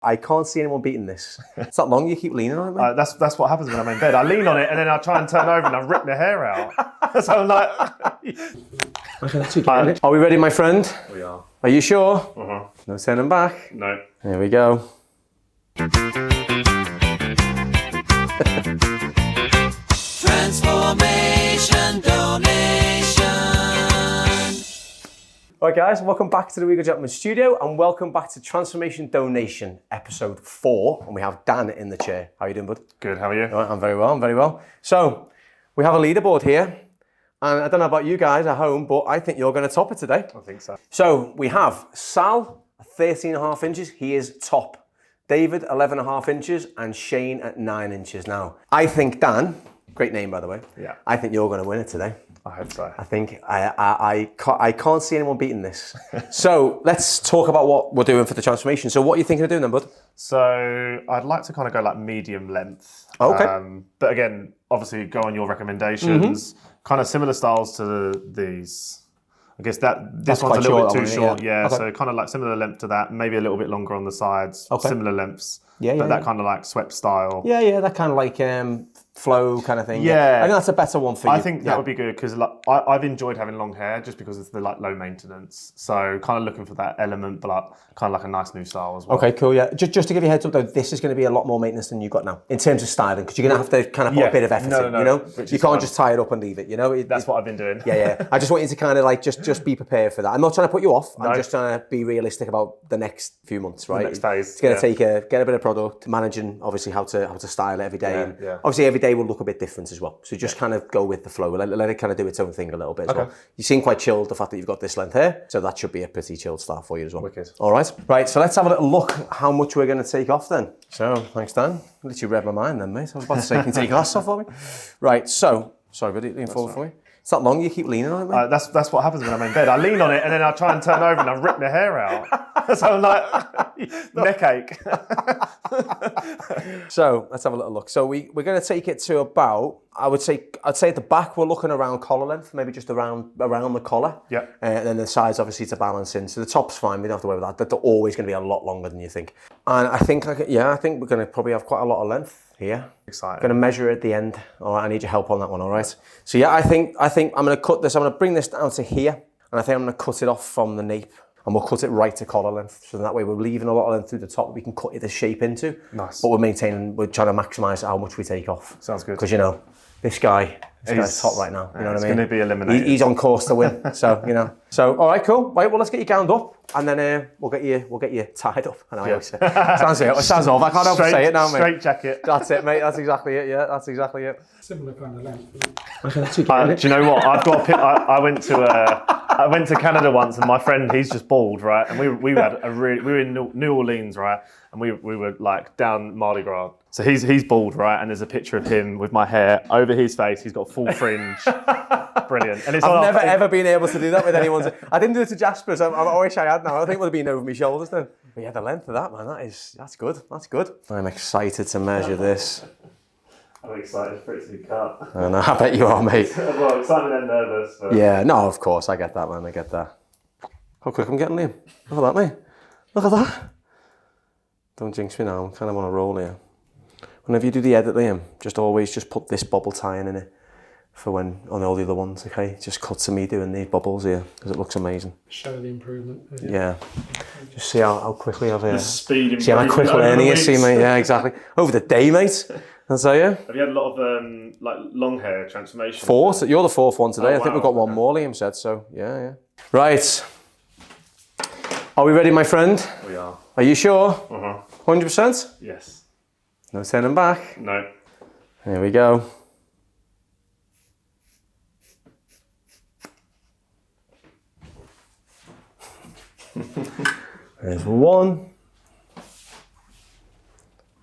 I can't see anyone beating this. It's that long, you keep leaning on it, mate. That's what happens when I'm in bed. I lean on it and then I try and turn over and I rip my hair out. So I'm like... Are we ready, my friend? We are. Are you sure? No turning back? No. Here we go. Transformation donation. Alright guys, welcome back to the Regal Gentleman Studio and welcome back to Transformation Donation episode 4, and we have Dan in the chair. How are you doing, bud? Good, how are you? All right, I'm very well, So, we have a leaderboard here, and I don't know about you guys at home, but I think you're going to top it today. I think so. So, we have Sal at 13.5 inches, he is top. David, 11.5 inches, and Shane at 9 inches. Now, I think Dan, great name by the way, yeah. I think you're going to win it today. I hope so. I think I can't see anyone beating this. So let's talk about what we're doing for the transformation. So what are you thinking of doing then, bud? So I'd like to kind of go like medium length. Okay. But again, obviously go on your recommendations. Kind of similar styles to these. I guess this one's a little bit too short. Yeah. Okay. So kind of like similar length to that, maybe a little bit longer on the sides. Okay. Similar lengths. Yeah. But that kind of like swept style. Yeah. That kind of like flow kind of thing. Yeah. I think that's a better one for you. I think that would be good because like, I've enjoyed having long hair just because it's the like low maintenance. So kind of looking for that element, but like, kind of like a nice new style as well. Okay, cool. Yeah. Just to give you a heads up though, this is going to be a lot more maintenance than you've got now in terms of styling because you're going to have to kind of put a bit of effort in. You know, you can't just tie it up and leave it. You know, that's what I've been doing. Yeah. I just want you to kind of like just be prepared for that. I'm not trying to put you off. I'm just trying to be realistic about the next few months, right? The next phase. It's going to take get a bit of product, managing obviously how to style it every day. And obviously every day will look a bit different as well. So just kind of go with the flow. Let it kind of do its own thing a little bit as well. You seem quite chilled, the fact that you've got this length hair. So that should be a pretty chilled style for you as well. Wicked. All right. Right, so let's have a little look how much we're going to take off then. So, thanks Dan. Literally read my mind then, mate. I was about to say, can you take your glasses off for me? Right, so, sorry buddy, lean forward for me. It's that long, you keep leaning on it, mate? That's what happens when I'm in bed. I lean on it and then I try and turn over and I rip my hair out. So I'm like, neck ache. So let's have a little look. So we're going to take it to about, I'd say at the back we're looking around collar length, maybe just around the collar. Yeah. And then the sides obviously to balance in. So the top's fine, we don't have to worry about that. They're always going to be a lot longer than you think. And I think we're going to probably have quite a lot of length here. Exciting. Going to measure at the end. All right, I need your help on that one, all right? So yeah, I think I'm going to cut this, I'm going to bring this down to here, and I think I'm going to cut it off from the nape, and we'll cut it right to collar length. So that way we're leaving a lot of length through the top that we can cut the shape into. Nice. But we're trying to maximise how much we take off. Sounds good. Because, you know, this guy's top right now. You know what I mean? He's going to be eliminated. He's on course to win. So, you know. So, all right, cool. Right, well, let's get you gowned up, and then we'll get you tied up. I know I always say it. Sounds off. I can't help but say it now, mate. Straight jacket. That's it, mate. That's exactly it. Yeah, that's exactly it. Similar kind of length. Do you know what? I've got I went to Canada once, and my friend, he's just bald, right? And we were in New Orleans, right? And we were like down Mardi Gras. So he's bald, right? And there's a picture of him with my hair over his face. He's got full fringe. Brilliant. And I've never ever been able to do that with anyone. I didn't do it to Jasper, so I wish I had now. I think it would have been over my shoulders then. But yeah, the length of that, man, that's good. That's good. I'm excited to measure this. I'm excited for it to be cut. I know, I bet you are, mate. Well, excited and nervous. But... Yeah, no, of course, I get that, man. I get that. How quick I'm getting, Liam. Look at that, mate. Look at that. Don't jinx me now. I'm kind of on a roll here. Whenever you do the edit, Liam, always put this bubble tie in it for when on all the other ones, okay? Just cut to me doing these bubbles here because it looks amazing. Show the improvement. Yeah. Just see how quickly I've the speed improvement. See how quick learning you see, mate. Yeah, exactly. Over the day, mate. I'll tell you. Have you had a lot of like long hair transformation? Fourth. You're the fourth one today. Oh, I think we've got one more, Liam said. So yeah. Right. Are we ready, my friend? We are. Are you sure? 100%? Yes. No turning back? No. Here we go. There's one.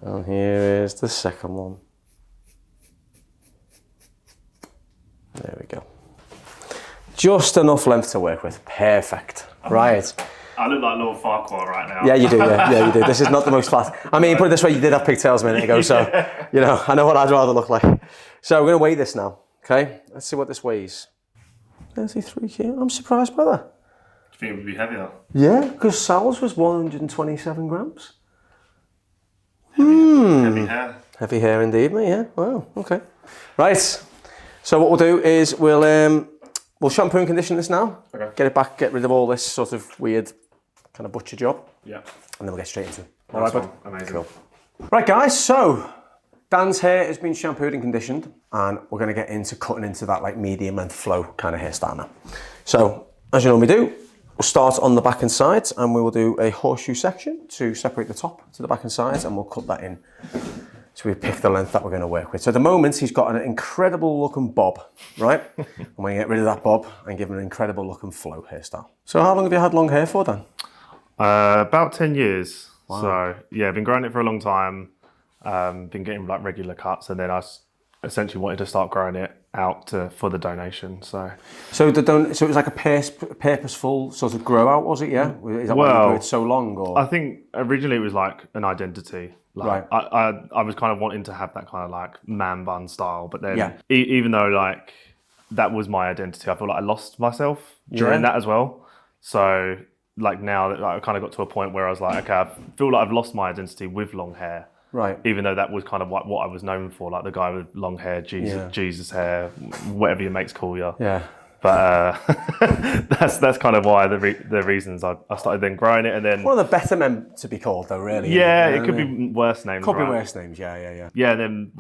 And here is the second one. There we go. Just enough length to work with. Perfect. Right. I look like Lord Farquhar right now. Yeah, you do. Yeah, you do. This is not the most flat. I mean, put it this way, you did have pigtails a minute ago, so, you know, I know what I'd rather look like. So we're going to weigh this now, okay? Let's see what this weighs. 33 kilo. I'm surprised by that. Do you think it would be heavier? Yeah, because Sal's was 127 grams. hair. Heavy hair indeed, mate. Yeah. Wow. Okay. Right. So what we'll do is we'll shampoo and condition this now. Okay. Get it back. Get rid of all this sort of weird kind of butcher job. Yeah. And then we'll get straight into it. All right, bud. Amazing. Cool. Right, guys. So Dan's hair has been shampooed and conditioned, and we're going to get into cutting into that like medium length flow kind of hairstyle now. So as you normally do, we'll start on the back and sides, and we will do a horseshoe section to separate the top to the back and sides, and we'll cut that in. So we pick the length that we're going to work with. So at the moment, he's got an incredible looking bob, right? And we're going to get rid of that bob and give him an incredible looking flow hairstyle. So how long have you had long hair for, Dan? About 10 years. Wow. So yeah, been growing it for a long time. Been getting like regular cuts, and then I essentially wanted to start growing it out for the donation. So it was like a purposeful sort of grow out, was it? Yeah. Is that why you grew it so long? Or I think originally it was like an identity. Like, right. I was kind of wanting to have that kind of like man bun style, but then Yeah. Even though like that was my identity, I feel like I lost myself during that as well. So like now that I kind of got to a point where I was like, okay, I feel like I've lost my identity with long hair. Right. Even though that was kind of what I was known for, like the guy with long hair, Jesus hair, whatever your mates call you. Yeah. But that's kind of why the reasons I started then growing it, and then one of the better men to be called, though. Really. Yeah, it could be worse names. Could be right? worse names. Yeah. Yeah. And then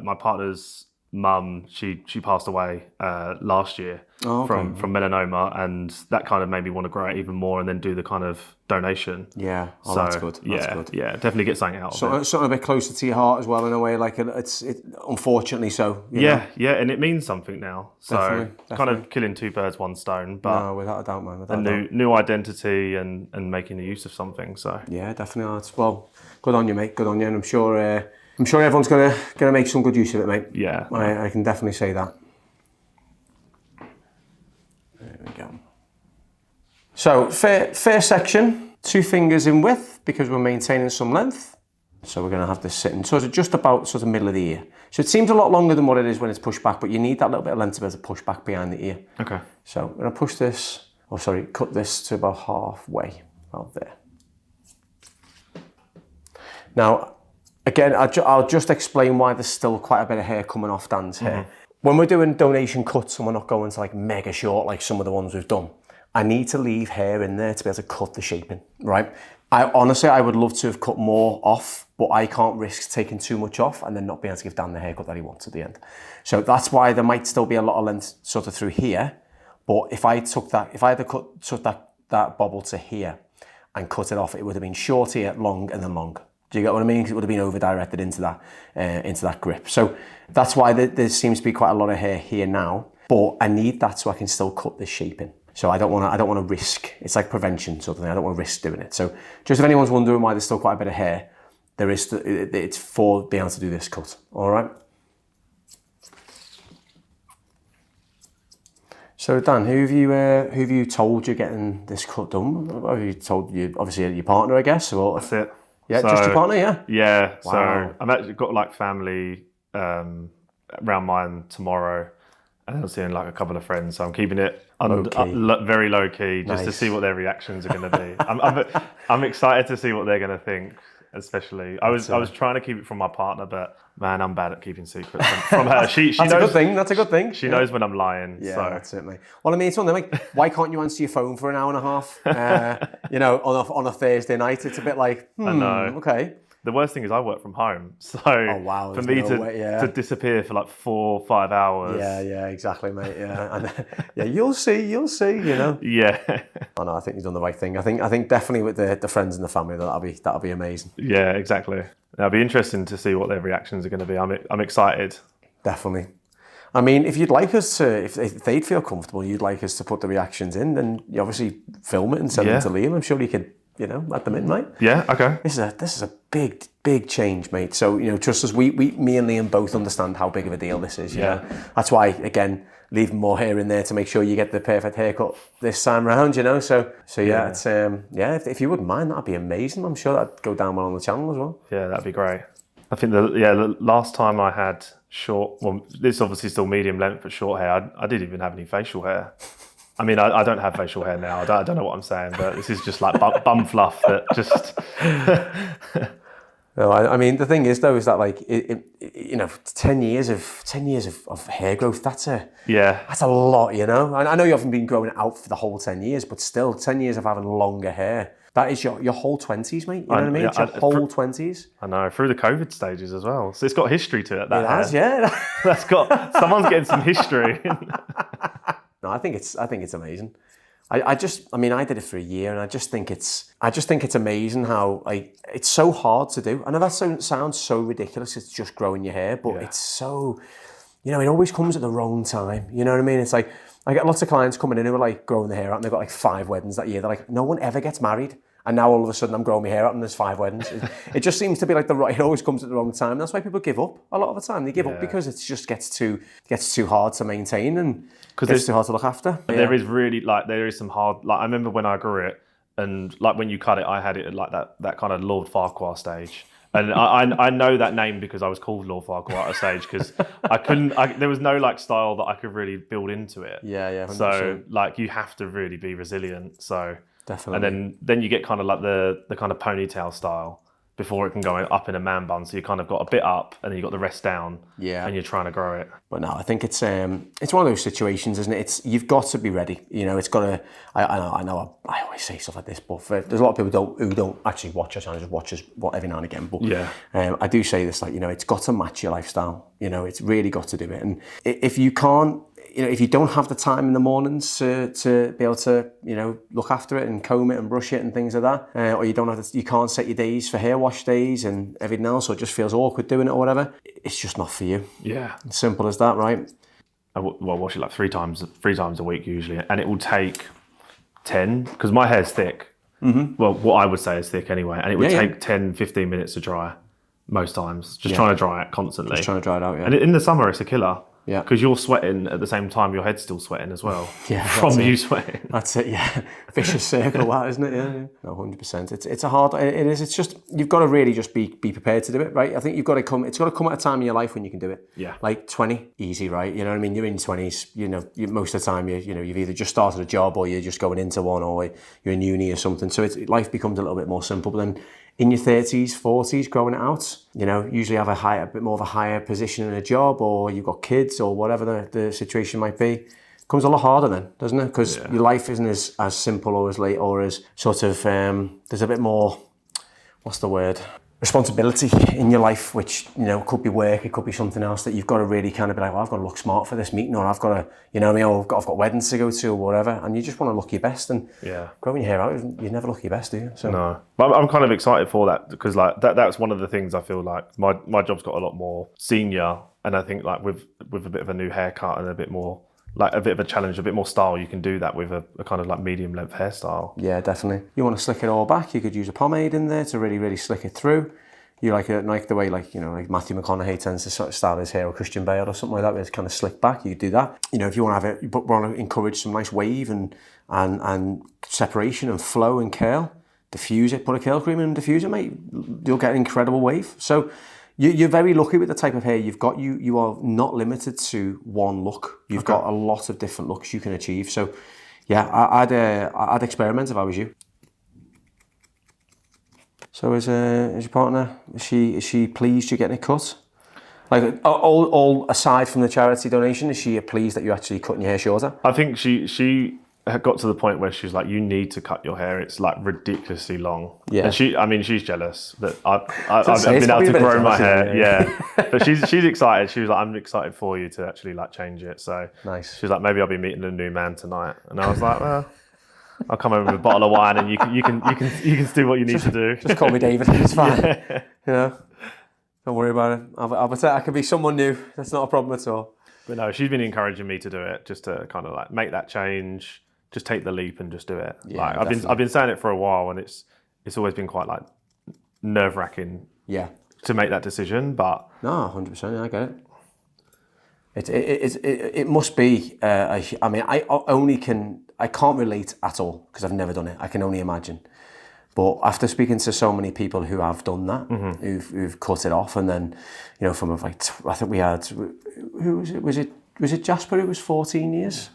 my partner's mum, she passed away last year from melanoma, and that kind of made me want to grow it even more, and then do the kind of donation. Yeah, so that's good. That's good. Yeah, definitely get something out of it. Something a bit closer to your heart as well, in a way. Like it's unfortunately so. You know? And it means something now. So Definitely. kind of killing two birds, one stone. But No, without a doubt, man. Without a doubt. new identity and making the use of something. So Yeah, definitely. Well, good on you, mate. Good on you, and I'm sure everyone's gonna make some good use of it, mate. Yeah, I can definitely say that. There we go. So fair section, 2 fingers in width because we're maintaining some length. So we're going to have this sitting sort of just about sort of middle of the ear. So it seems a lot longer than what it is when it's pushed back, but you need that little bit of length to be able to push back behind the ear. Okay. So I'm going to cut this to about halfway, about there. Now, again, I'll just explain why there's still quite a bit of hair coming off Dan's hair. When we're doing donation cuts and we're not going to like mega short like some of the ones we've done, I need to leave hair in there to be able to cut the shaping, right? I would love to have cut more off, but I can't risk taking too much off and then not being able to give Dan the haircut that he wants at the end. So that's why there might still be a lot of length sort of through here, but if I had took that bobble to here and cut it off, it would have been short here, long, and then long. Do you get what I mean? Because it would have been over-directed into that grip. So that's why there seems to be quite a lot of hair here now, but I need that so I can still cut this shape in. So I don't want to risk. It's like prevention sort of thing. I don't want to risk doing it. So just if anyone's wondering why there's still quite a bit of hair, it's for being able to do this cut. All right. So Dan, who have you told you're getting this cut done? Who have you told you? Obviously your partner, I guess. Or That's it. Yeah, just your partner, yeah. Yeah. Wow. So I've actually got like family around mine tomorrow, and I'm seeing like a couple of friends. So I'm keeping it very low key, just to see what their reactions are going to be. I'm excited to see what they're going to think. Especially, I was trying to keep it from my partner, but man, I'm bad at keeping secrets from her. She That's knows, a good thing. That's a good thing. She knows when I'm lying. Yeah, so. that's it, mate. Well, I mean, it's one of them, like, why can't you answer your phone for an hour and a half? On a Thursday night, it's a bit like, I know. Okay. The worst thing is I work from home, so wow, for me to disappear for like 4 or 5 hours. Yeah, exactly, mate. Yeah, and you'll see, you know. Yeah. Oh no, I think you've done the right thing. I think definitely with the friends and the family, that'll be amazing. Yeah, exactly. It'll be interesting to see what their reactions are going to be. I'm excited. Definitely. I mean, if you'd like us to, if they'd feel comfortable, you'd like us to put the reactions in, then you obviously film it and send them to Liam. I'm sure he could, add them in, mate. Yeah, okay. This is a big change, mate. So, just as me and Liam both understand how big of a deal this is, you know. That's why, again, leaving more hair in there to make sure you get the perfect haircut this time round, So yeah, it's if you wouldn't mind, that'd be amazing. I'm sure that'd go down well on the channel as well. Yeah, that'd be great. I think the last time I had short, well, this is obviously still medium length, but short hair, I didn't even have any facial hair. I mean, I don't have facial hair now. I don't know what I'm saying, but this is just like bum fluff that just... No, I mean, the thing is though, is that like, 10 years of hair growth, that's a lot, you know? I know you haven't been growing it out for the whole 10 years, but still 10 years of having longer hair. That is your whole 20s, mate. You know what I mean? It's your whole 20s. I know, through the COVID stages as well. So it's got history to it, that It has, yeah. That's got, someone's getting some history. No, I think it's amazing. I did it for a year, and I just think it's amazing how, like, it's so hard to do. I know that sounds so ridiculous. It's just growing your hair, but it's so, it always comes at the wrong time. You know what I mean? It's like, I get lots of clients coming in who are like growing their hair out, and they've got like 5 weddings that year. They're like, no one ever gets married. And now all of a sudden I'm growing my hair out and there's 5 weddings. It just seems to be like it always comes at the wrong time. That's why people give up a lot of the time. They give up because it just gets too hard to maintain and gets too hard to look after. There is really, like, there is some hard, like, I remember when I grew it, and like when you cut it, I had it at like that kind of Lord Farquhar stage. And I know that name because I was called Lord Farquhar at a stage, because there was no like style that I could really build into it. Yeah. 100%. So like you have to really be resilient. So definitely. And then you get kind of like the kind of ponytail style before it can go up in a man bun. So you kind of got a bit up and then you got the rest down. Yeah. And you're trying to grow it. But no, I think it's one of those situations, isn't it? You've got to be ready. It's got to. I know. I always say stuff like this, but there's a lot of people who don't actually watch us and just watch us every now and again. But I do say this, like, it's got to match your lifestyle. It's really got to do it. And if you can't, if you don't have the time in the mornings to be able to, look after it and comb it and brush it and things like that, or you can't set your days for hair wash days and everything else, or it just feels awkward doing it or whatever, it's just not for you. Yeah. Simple as that, right? I wash it like three times a week usually, and it will take 10, because my hair's thick. Mm-hmm. Well, what I would say is thick anyway, and it would take 10, 15 minutes to dry most times, just trying to dry it constantly. Just trying to dry it out, yeah. And in the summer, it's a killer. Yeah. Because you're sweating at the same time, your head's still sweating as well. Yeah. From you sweating. That's it, yeah. Vicious circle, that, isn't it? Yeah. No, 100%. It's a hard, it is. It's just, you've got to really just be prepared to do it, right? I think it's got to come at a time in your life when you can do it. Yeah. Like 20, easy, right? You know what I mean? You're in your 20s, most of the time, you've either just started a job or you're just going into one, or you're in uni or something. So life becomes a little bit more simple. But then in your 30s, 40s, growing it out, usually have a bit more of a higher position in a job, or you've got kids or whatever the situation might be. It becomes a lot harder then, doesn't it? Because your life isn't as simple or as late or as sort of, there's a bit more, what's the word? Responsibility in your life, which, could be work, it could be something else that you've got to really kind of be like, well, I've got to look smart for this meeting, or I've got to, or I've got weddings to go to or whatever, and you just want to look your best. And growing your hair out, you never look your best, do you? So. No, but I'm kind of excited for that, because like that's one of the things I feel like my job's got a lot more senior, and I think like with a bit of a new haircut and a bit more, like a bit of a challenge, a bit more style, you can do that with a kind of like medium length hairstyle. Yeah, definitely. You want to slick it all back, you could use a pomade in there to really, really slick it through. You like the way, like Matthew McConaughey tends to sort of style his hair, or Christian Bale or something like that, where it's kind of slick back. You could do that. If you want to have it, you want to encourage some nice wave and separation and flow and curl, diffuse it, put a curl cream in and diffuse it, mate. You'll get an incredible wave. So you're very lucky with the type of hair you've got. You are not limited to one look. You've got a lot of different looks you can achieve. So yeah, I'd experiment if I was you. So is your partner, is she pleased you're getting it cut? Like, all aside from the charity donation, is she pleased that you're actually cutting your hair shorter? I think she had got to the point where she was like, you need to cut your hair. It's like ridiculously long. Yeah. And she's jealous that I've been able to grow my hair. Yeah. But she's excited. She was like, I'm excited for you to actually like change it. So nice. She was like, maybe I'll be meeting a new man tonight. And I was like, well, I'll come over with a bottle of wine and you can do what you need to do. Just call me David. It's fine. Yeah. Don't worry about it. I could be someone new. That's not a problem at all. But no, she's been encouraging me to do it, just to kind of like make that change, just take the leap and just do it. Yeah, like I've been saying it for a while, and it's always been quite like nerve-wracking. Yeah. To make that decision, but no, 100%. I get it. It must be. I can't relate at all because I've never done it. I can only imagine. But after speaking to so many people who have done that, who've cut it off, and then, from like, I think we had, who was it? Was it Jasper who was 14 years?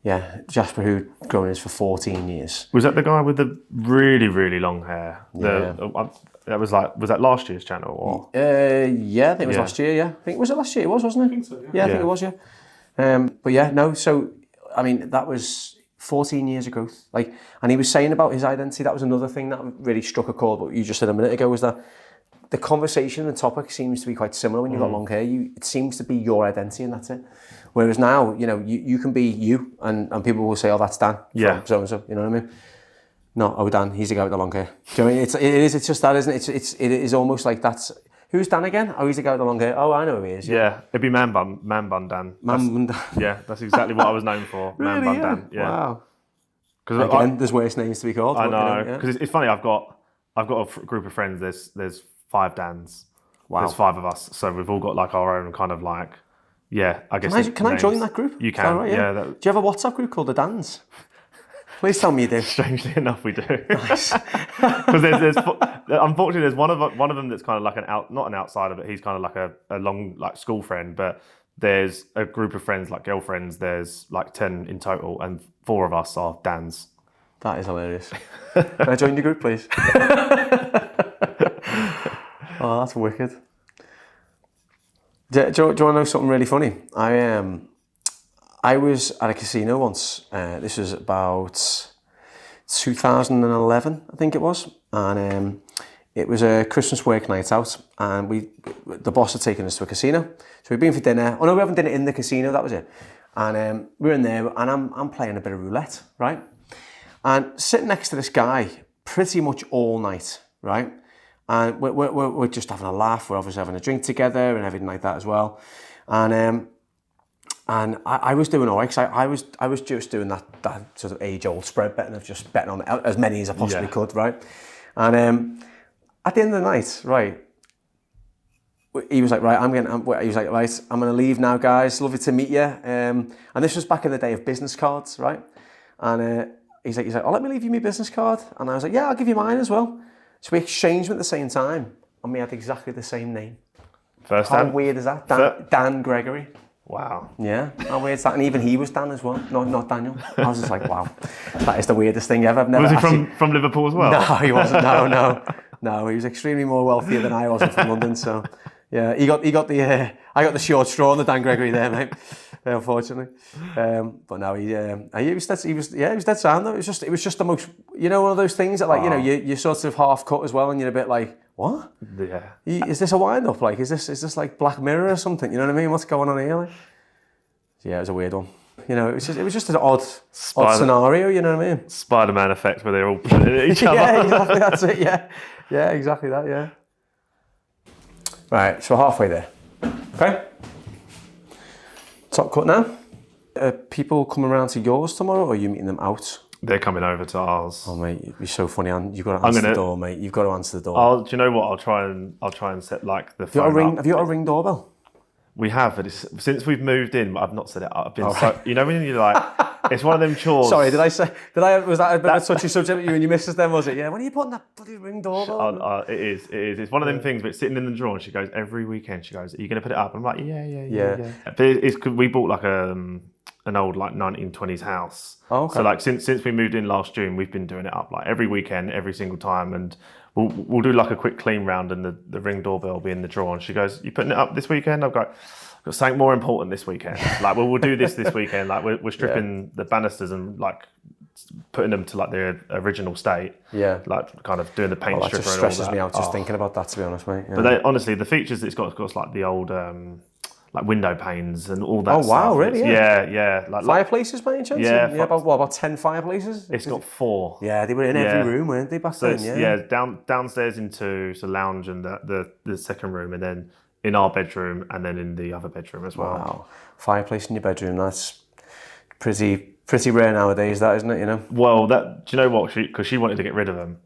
Yeah, Jasper, who'd grown his for 14 years. Was that the guy with the really, really long hair? That was that last year's channel? Or? Yeah, I think it was last year, yeah. Was it last year? It was, wasn't it? I think so, yeah. Yeah, I think it was, yeah. But yeah, no, so, I mean, that was 14 years of growth. Like, and he was saying about his identity, that was another thing that really struck a chord, what you just said a minute ago, was that the conversation and the topic seems to be quite similar when you've got long hair. It seems to be your identity and that's it. Whereas now, you know, you can be you and people will say, oh, that's Dan from so-and-so, you know what I mean? No, oh, Dan, he's the guy with the long hair. Do you know what I mean? It's just that, isn't it? It is almost like that's, who's Dan again? Oh, he's the guy with the long hair. Oh, I know who he is. Yeah, it'd be Man Bun Dan. Man Dan. Yeah, that's exactly what I was known for. Really, Man Bun Dan. Yeah. Wow. Because again, there's worse names to be called. I know. Because it's funny. I've got a group of friends. There's 5 Dans. Wow. There's 5 of us, so we've all got like our own kind of like. Yeah, I guess. Can I join that group? You can. Right, yeah. Do you have a WhatsApp group called the Dans? Please tell me you do. Strangely enough, we do. Nice. Because there's unfortunately there's one of them that's kind of like not an outsider, but he's kind of like a long like school friend. But there's a group of friends like girlfriends. There's like 10 in total, and 4 of us are Dans. That is hilarious. Can I join your group, please? Oh, that's wicked. Do you want to know something really funny? I was at a casino once. This was about 2011, I think it was, and it was a Christmas work night out. And the boss had taken us to a casino, so we'd been for dinner. Oh no, we haven't dinner in the casino. That was it. And we were in there, and I'm playing a bit of roulette, right? And sitting next to this guy pretty much all night, right? And we're just having a laugh. We're obviously having a drink together and everything like that as well. And I was doing all right, because I was just doing that sort of age-old spread betting of just betting on as many as I possibly could, right? And at the end of the night, right, he was like, right, I'm gonna leave now, guys. Lovely to meet you. And this was back in the day of business cards, right? And he's like, oh, let me leave you my business card. And I was like, yeah, I'll give you mine as well. So we exchanged them at the same time, and we had exactly the same name. First How Dan? weird is that? Dan Gregory. Wow. Yeah, how weird is that? And even he was Dan as well, not Daniel. I was just like, wow, that is the weirdest thing ever. I've never Was he from Liverpool as well? No, he wasn't. No, he was extremely more wealthier than I was from London. So, yeah, I got the short straw on the Dan Gregory there, mate. Unfortunately, but no, he was dead sound though. It was just the most, you know, one of those things that like, you know, you're sort of half cut as well, and you're a bit like, what? Yeah. Is this a wind up? Like, is this like Black Mirror or something? You know what I mean? What's going on here? Like, yeah, it was a weird one. You know, it was just an odd scenario. You know what I mean? Spider-Man effect where they're all putting at each other. Yeah, exactly. That's it. Yeah, exactly that. Yeah. Right, so halfway there. Okay. Top cut now. Are people coming around to yours tomorrow, or are you meeting them out? They're coming over to ours. Oh mate, it'd be so funny. You've got to answer the door, mate. You've got to answer the door. Do you know what? I'll try and set like the phone up. Have you got a ring doorbell? We have, but since we've moved in, I've not set it up. I've been you know when you're like, it's one of them chores. Sorry, was that a bit of a touchy subject with you and your missus then, was it? Yeah, when are you putting that bloody ring doorbell? It is. It's one of them things, but it's sitting in the drawer, and she goes, every weekend, she goes, are you going to put it up? I'm like, yeah. But it's because we bought like an old like 1920s house. Oh, okay. So like since we moved in last June, we've been doing it up like every weekend, every single time, and we'll do like a quick clean round, and the ring doorbell will be in the drawer, and she goes, you putting it up this weekend? I've got something more important this weekend. Like we'll do this weekend. Like we're stripping the banisters and like putting them to like their original state. Yeah. Like kind of doing the paint stripper and all that. That just stresses me out just thinking about that, to be honest, mate. Yeah. But honestly, the features it's got like the old like window panes and all that. Oh wow, stuff. really? Yeah. Like fireplaces by any chance? Yeah. About 10 fireplaces? It's got 4. Yeah, they were in every room, weren't they, back then? Yeah. Downstairs into the lounge and the second room, and then in our bedroom, and then in the other bedroom as well. Wow, fireplace in your bedroom, that's pretty rare nowadays, that, isn't it, you know? Well, do you know what, because she wanted to get rid of them,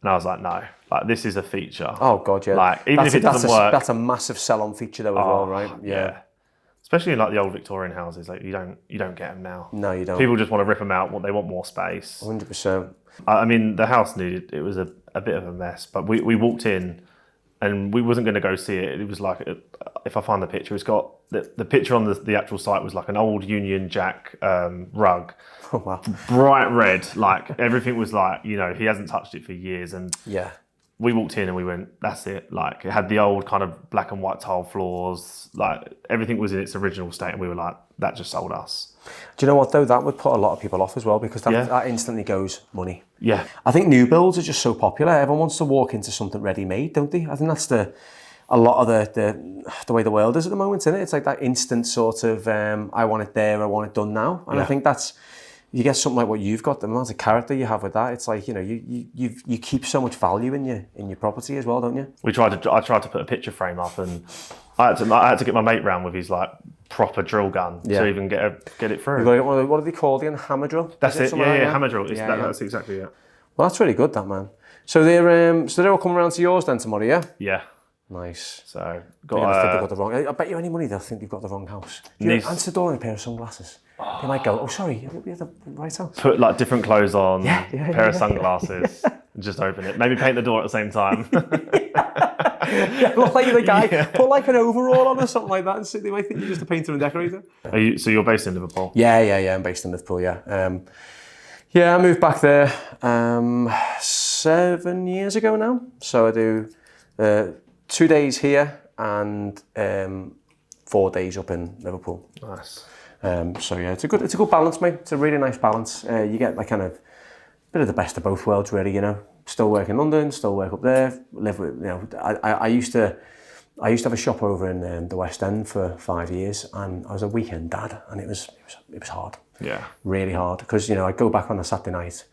and I was like, no, like this is a feature. Oh God, yeah. Like even if it doesn't work. That's a massive Salon feature though as well, right? Yeah. Especially in like the old Victorian houses, like you don't get them now. No, you don't. People just want to rip them out, they want more space. 100%. I mean, the house it was a bit of a mess, but we walked in, and we wasn't going to go see it. It was like, if I find the picture, it's got the picture on the actual site was like an old Union Jack rug, Oh, wow. bright red, like everything was like, you know, he hasn't touched it for years. And Yeah. we walked in and we went, that's it. Like, it had the old kind of black and white tile floors, like everything was in its original state, and we were like, that just sold us. Do you know what though? That would put a lot of people off as well, because that, Yeah. that instantly goes money. Yeah. I think new builds are just so popular. Everyone wants to walk into something ready-made, don't they? I think that's a lot of the way the world is at the moment, isn't it? It's like that instant sort of, I want it there, I want it done now. And I think that's, you get something like what you've got, the amount of character you have with that, it's like, you know, you keep so much value in your property as well, don't you? I tried to put a picture frame up, and I had to get my mate round with his like proper drill gun to even get it through. What are they called again? Hammer drill? That's it. Something Yeah, like yeah, that? hammer drill. Yeah. That's exactly it. Well, that's really good, that, man. So they're all coming around to yours then tomorrow, yeah? Yeah. Nice. So They'll think got they've got the wrong. I bet you any money they'll think they've got the wrong house. If you answer the door in a pair of sunglasses, they might go, "Oh, sorry, we have the right house." put like different clothes on, pair of yeah. sunglasses, and just open it. Maybe paint the door at the same time. Look like the guy, put like an overall on or something like that, and they might think you're just a painter and decorator. So you're based in Liverpool? Yeah. I'm based in Liverpool. Yeah. I moved back there 7 years ago now. So I do 2 days here and 4 days up in Liverpool. Nice. So yeah, it's a good balance, mate. It's a really nice balance. You get like kind of bit of the best of both worlds, really. You know, still work in London, still work up there. Live with, you know, I used to have a shop over in the West End for 5 years, and I was a weekend dad, and it was hard. Yeah. Really hard, because you know I'd go back on a Saturday night,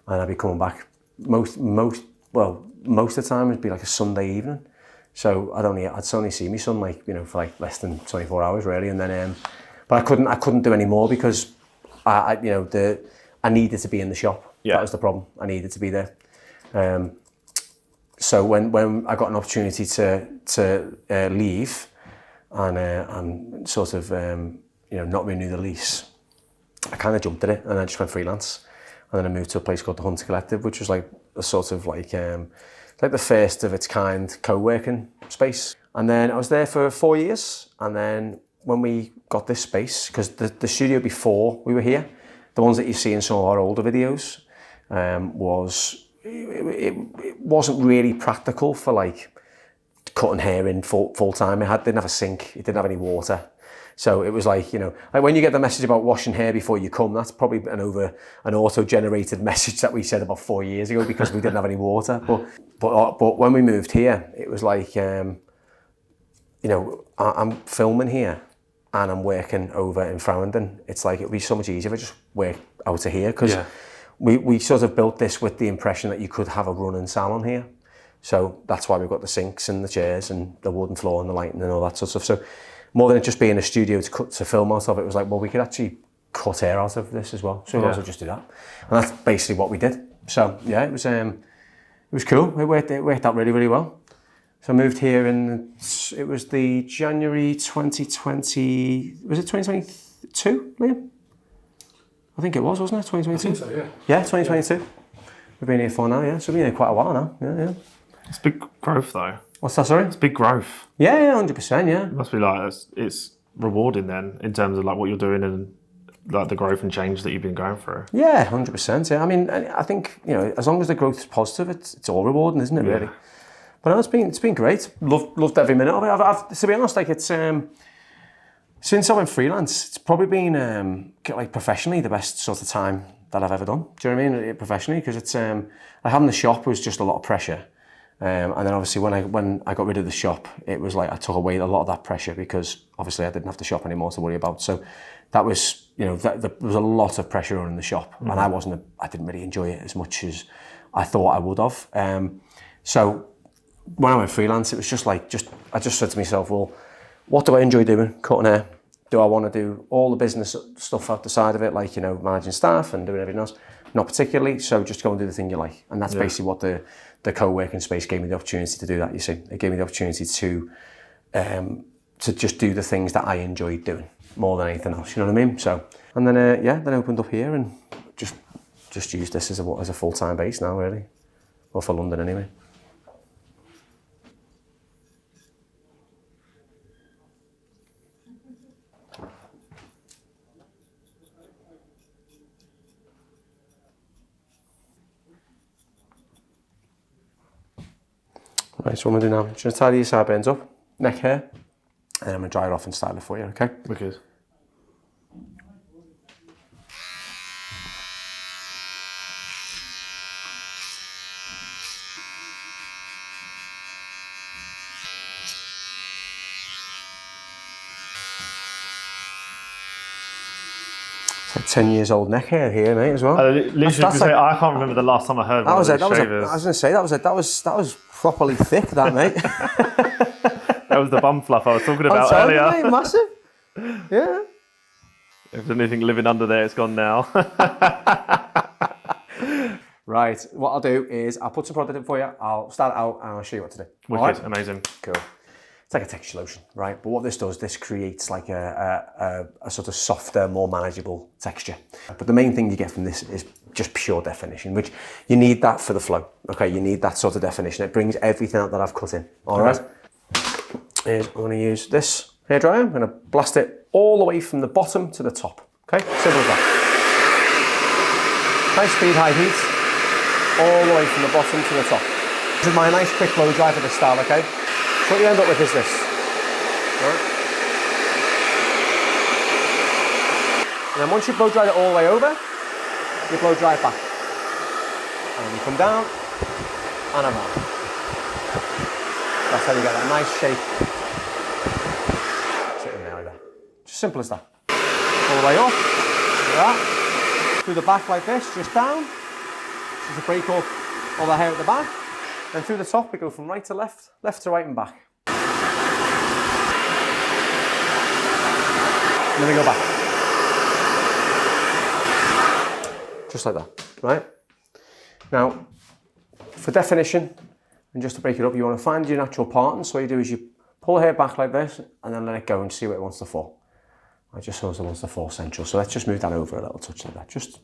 and I'd be coming back most of the time it'd be like a Sunday evening. So I'd only see my son like, you know, for like less than 24 hours really, and then but I couldn't do any more because I needed to be in the shop. Yeah. That was the problem. I needed to be there. So when I got an opportunity to leave and sort of not renew the lease, I kind of jumped at it and I just went freelance. And then I moved to a place called the Hunter Collective, which was like a sort of like the first of its kind co-working space. And then I was there for 4 years. And then when we got this space, because the studio before we were here, the ones that you see in some of our older videos, it wasn't really practical for like cutting hair in full time. It didn't have a sink, it didn't have any water. So it was like, you know, like when you get the message about washing hair before you come, that's probably an auto-generated message that we said about 4 years ago because we didn't have any water. But when we moved here, it was like, I'm filming here and I'm working over in Farringdon. It's like, it'd be so much easier if I just work out of here, because we sort of built this with the impression that you could have a running salon here. So that's why we've got the sinks and the chairs and the wooden floor and the lighting and all that sort of stuff. So more than it just being a studio to film out of, it was like, well, we could actually cut hair out of this as well. So we might as well just do that. And that's basically what we did. So yeah, it was cool. It worked out really, really well. So I moved here and it was the January 2020, was it 2022, Liam? I think it was, wasn't it? 2022? I think so, yeah. Yeah, 2022. We've been here for now, yeah. So we've been here quite a while now, yeah. It's big growth though. What's that, sorry? It's big growth. Yeah, 100%, yeah. It must be like, it's rewarding then in terms of like what you're doing and like the growth and change that you've been going through. Yeah, 100%, yeah. I mean, I think, you know, as long as the growth is positive, it's all rewarding, isn't it, really? But no, it's been great. Loved every minute of it. I've to be honest, like it's since I went freelance, it's probably been like professionally the best sort of time that I've ever done. Do you know what I mean? Professionally, because it's like having the shop was just a lot of pressure, and then obviously when I got rid of the shop, it was like I took away a lot of that pressure because obviously I didn't have the shop anymore to worry about. So that was, you know, there was a lot of pressure on the shop, and I didn't really enjoy it as much as I thought I would have. So when I went freelance, it was just like, I just said to myself, well, what do I enjoy doing? Cutting hair. Do I want to do all the business stuff out the side of it, like, you know, managing staff and doing everything else? Not particularly, so just go and do the thing you like. And that's basically what the co-working space gave me the opportunity to do that, you see. It gave me the opportunity to just do the things that I enjoyed doing more than anything else, you know what I mean? So, and then, then I opened up here and just used this as a full-time base now, really. Well, for London anyway. Right, so what I'm gonna do now, I'm just gonna tidy your sideburns up, neck hair, and I'm gonna dry it off and style it for you, okay? Wicked. It's like 10 years old neck hair here, mate, as well. Literally, I can't remember the last time I heard one of these shavers. I was gonna say, that was properly thick, that, mate. That was the bum fluff I was talking about I'm earlier. mate, massive. Yeah. If there's anything living under there, it's gone now. Right, what I'll do is I'll put some product in for you, I'll start it out and I'll show you what to do. Wicked, All right? amazing. Cool. It's like a texture lotion, right? But what this does, this creates like a sort of softer, more manageable texture. But the main thing you get from this is just pure definition, which you need that for the flow. Okay, you need that sort of definition. It brings everything out that I've cut in. All right. I'm going to use this hairdryer. I'm going to blast it all the way from the bottom to the top. Okay, simple as that. High speed, high heat, all the way from the bottom to the top. This is my nice quick blow dry for this style. Okay. So what you end up with is this. Right. And then once you blow dry it all the way over, you blow dry it back. And then you come down and around. That's how you get that nice shape. Sitting there like that. Just simple as that. All the way up, like that. Through the back like this, just down. Just to break up all the hair at the back. Then through the top, we go from right to left, left to right and back. And then we go back. Just like that, right? Now, for definition, and just to break it up, you want to find your natural pattern. So what you do is you pull the hair back like this, and then let it go and see where it wants to fall. It just shows it wants to fall central. So let's just move that over a little touch like that. Just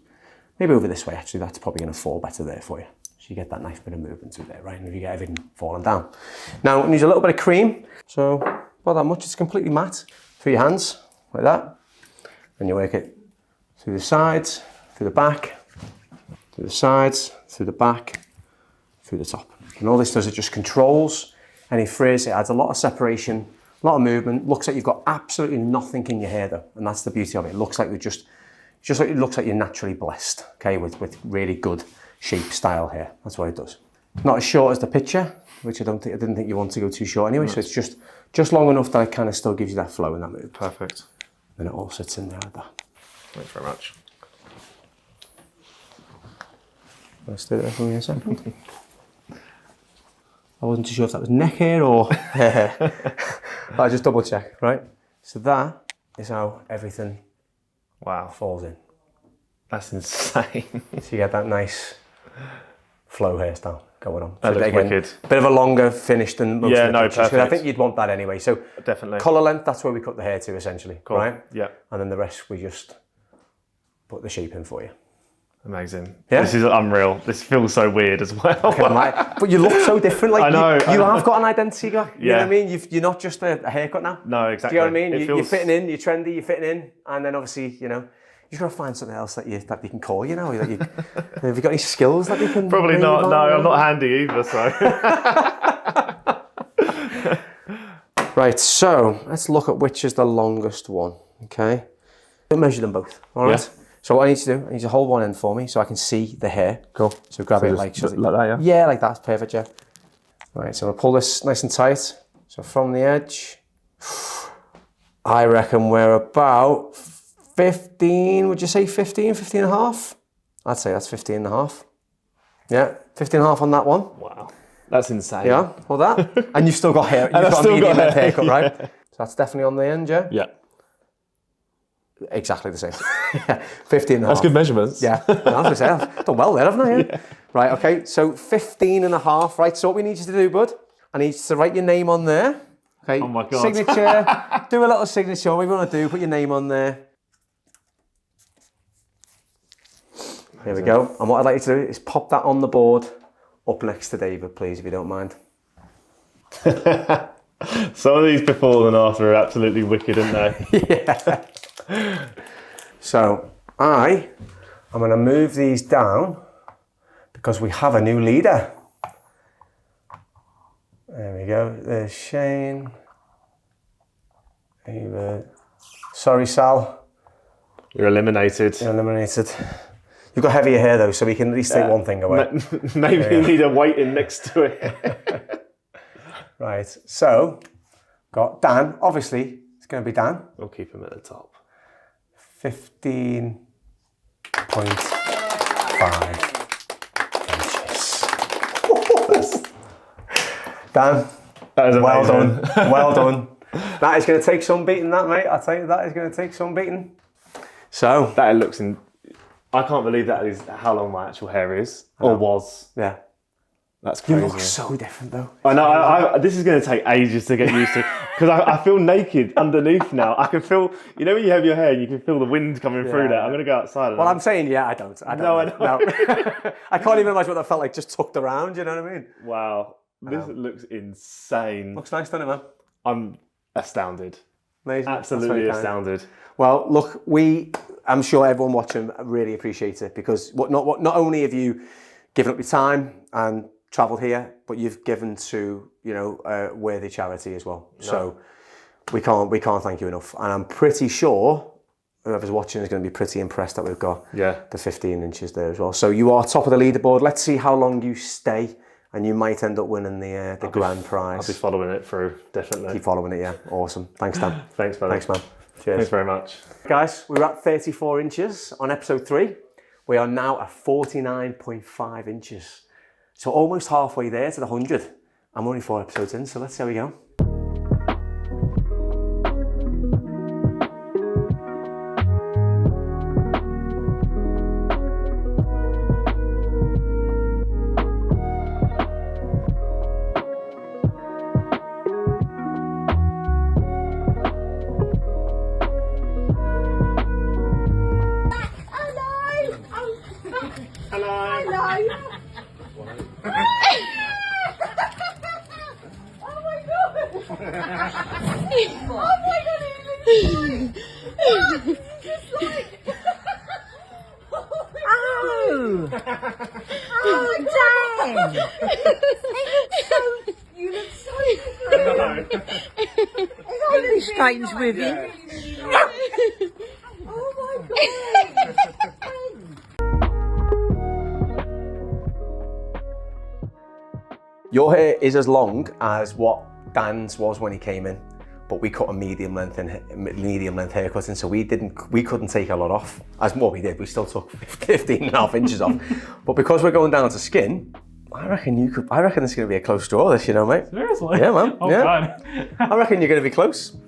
maybe over this way, actually. That's probably going to fall better there for you. So you get that nice bit of movement through there, right? And you get everything falling down. Now, it needs a little bit of cream. So, not that much. It's completely matte. Through your hands, like that. And you work it through the sides, through the back, through the sides, through the back, through the top. And all this does, it just controls any frizz. It adds a lot of separation, a lot of movement. Looks like you've got absolutely nothing in your hair though. And that's the beauty of it. It looks like it looks like you're naturally blessed, okay, with really good shape style hair. That's what it does. Not as short as the picture, which I didn't think you want to go too short anyway. So it's just long enough that it kind of still gives you that flow and that movement. Perfect. And it all sits in there like that. Thanks very much. Let's do it for me a second. I wasn't too sure if that was neck hair or hair hair. But I just double check, right? So that is how everything falls in. That's insane. So you get that nice flow hairstyle going on. That so looks again, wicked. Bit of a longer finish than most of the pictures, 'cause perfect. I think you'd want that anyway. So Definitely. colour length, that's where we cut the hair to essentially, Cool. right? Yeah. And then the rest we just put the shape in for you. Amazing. Yeah? This is unreal. This feels so weird as well. But you look so different. Like I know. You have got an identity, guy. You know what I Yeah. mean? You're not just a haircut now. No, exactly. Do you know what I mean? It You're feels- fitting in, you're trendy, you're fitting in, and then obviously, you know, you've got to find something else that you can call you now. Have you got any skills that you can? Probably bring not. on? No, I'm not handy either, so. Right, so let's look at which is the longest one, okay? We'll measure them both, all right? Yeah. So what I need to do, I need to hold one end for me so I can see the hair. Cool. So grab it like like that, yeah? Yeah, like that, perfect, yeah. Right, so I'm gonna pull this nice and tight. So from the edge, I reckon we're about 15, would you say 15 and a half? I'd say that's 15 and a half. Yeah, 15 and a half on that one. Wow. That's insane. Yeah, all that. And you've still got hair, you've got a medium length haircut, right? So that's definitely on the end, yeah? Yeah. Exactly the same. Yeah, 15 and a half. That's good measurements. Yeah, I was going to say, I've done well there, haven't I? Yeah. Right, okay, so 15 and a half, right? So what we need you to do, bud, I need you to write your name on there. Okay. Oh my God. Signature, do a little signature, whatever you want to do, put your name on there. Here we go. And what I'd like you to do is pop that on the board up next to David, please, if you don't mind. Some of these before and after are absolutely wicked, aren't they? Yeah. So I'm going to move these down because we have a new leader. There we go. There's Shane. Sorry, Sal. You're eliminated. You're eliminated. You've got heavier hair though, so we can at least take one thing away. Maybe you need a weighting next to it. Right, so got Dan. Obviously, it's going to be Dan. We'll keep him at the top. 15.5 inches. Dan, That is amazing. well done. Well done. That is going to take some beating, that, mate. I'll tell you, that is going to take some beating. So, That looks in. I can't believe that is how long my actual hair is, or was. yeah. That's You crazy. look so different though. I know. This is going to take ages to get used to because I feel naked underneath now. I can feel. You know when you have your hair, and you can feel the wind coming through there. I'm going to go outside. Well, I'm saying, yeah, I don't. No, I know. No. I can't even imagine what that felt like just tucked around, you know what I mean? Wow, this looks insane. Looks nice, doesn't it, man? I'm astounded. Amazing. Absolutely astounded. Well, look, I'm sure everyone watching really appreciates it because not only have you given up your time and travelled here, but you've given to, a worthy charity as well. No. So we can't thank you enough. And I'm pretty sure whoever's watching is going to be pretty impressed that we've got the 15 inches there as well. So you are top of the leaderboard. Let's see how long you stay. And you might end up winning the grand prize. I'll be following it through, definitely. Keep following it, yeah. Awesome. Thanks, Dan. Thanks, brother. Thanks, man. Cheers. Thanks very much. Guys, we were at 34 inches on episode 3. We are now at 49.5 inches. So almost halfway there to the 100. I'm only 4 episodes in, so let's see how we go. Straightens with you. Oh my God. Your hair is as long as what Dan's was when he came in, but we cut a medium length haircut, and so we couldn't take a lot off. As what we did, we still took 15.5 inches off. But because we're going down to skin, I reckon this is going to be a close draw, this, mate. Seriously? Yeah, man. Oh, yeah. God. I reckon you're going to be close.